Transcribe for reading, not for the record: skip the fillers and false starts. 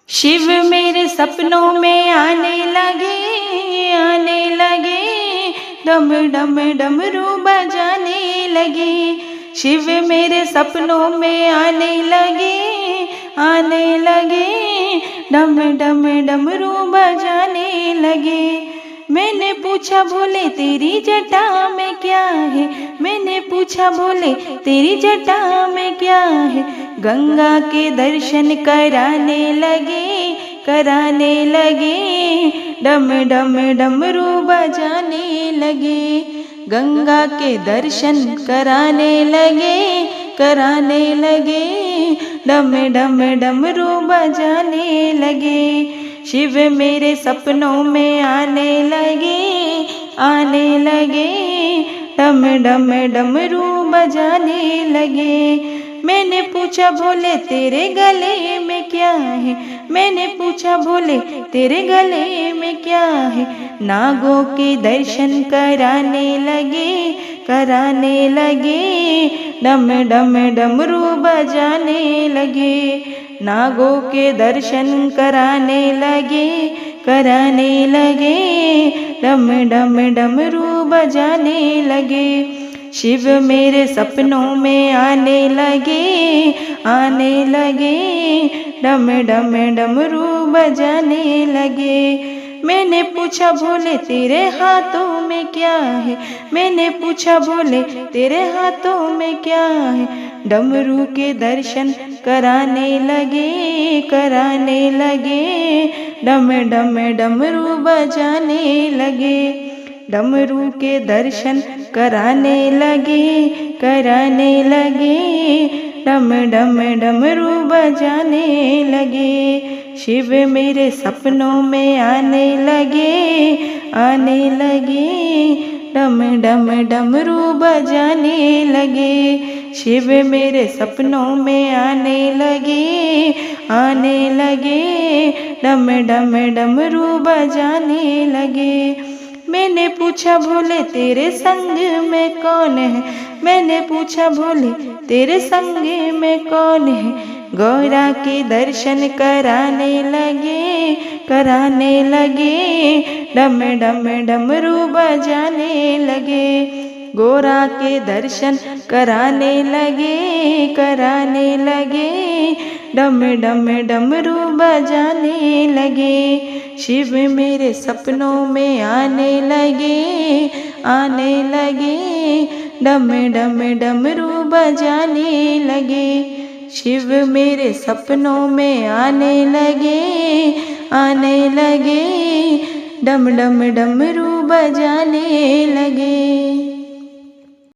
शिव मेरे सपनों में आने लगे, डम डम डमरू बजाने लगे। शिव मेरे सपनों में आने लगे, डम डम डमरू बजाने लगे। मैंने पूछा भोले तेरी जटा में क्या है, मैंने पूछा भोले तेरी जटा में क्या है। गंगा के दर्शन कराने लगे, डम डम डमरू बजाने लगे। गंगा के दर्शन कराने लगे, डम डम डमरू बजाने लगे। शिव मेरे सपनों में आने लगे, डम डम डमरू बजाने लगे। मैंने पूछा भोले तेरे गले में क्या है, मैंने पूछा भोले तेरे गले में क्या है। नागों के दर्शन कराने लगे, डम डम डमरू बजाने लगे। नागों के दर्शन कराने लगे, डम डम डमरू बजाने लगे। शिव मेरे सपनों में आने लगे, डम डम डमरू बजाने लगे। मैंने पूछा भोले तेरे हाथों में क्या है, मैंने पूछा भोले तेरे हाथों में क्या है। डमरू के दर्शन कराने लगे, डम डम डमरू बजाने लगे। डमरू के दर्शन कराने लगे, डम डम डमरू बजाने लगे। शिव मेरे सपनों में आने लगे, डम डम डमरू बजाने लगे। शिव मेरे सपनों में आने लगे, डम डम डमरू बजाने लगे। मैंने पूछा भोले तेरे संग में कौन है, मैंने पूछा भोले तेरे संग में कौन है। गौरा के दर्शन कराने लगे, डम डम डमरू बजाने लगे। गौरा के दर्शन कराने लगे, डम डम डमरू बजाने लगे। शिव मेरे सपनों में आने लगे, डम डम डमरू बजाने लगे। शिव मेरे सपनों में आने लगे, डम डम डमरू बजाने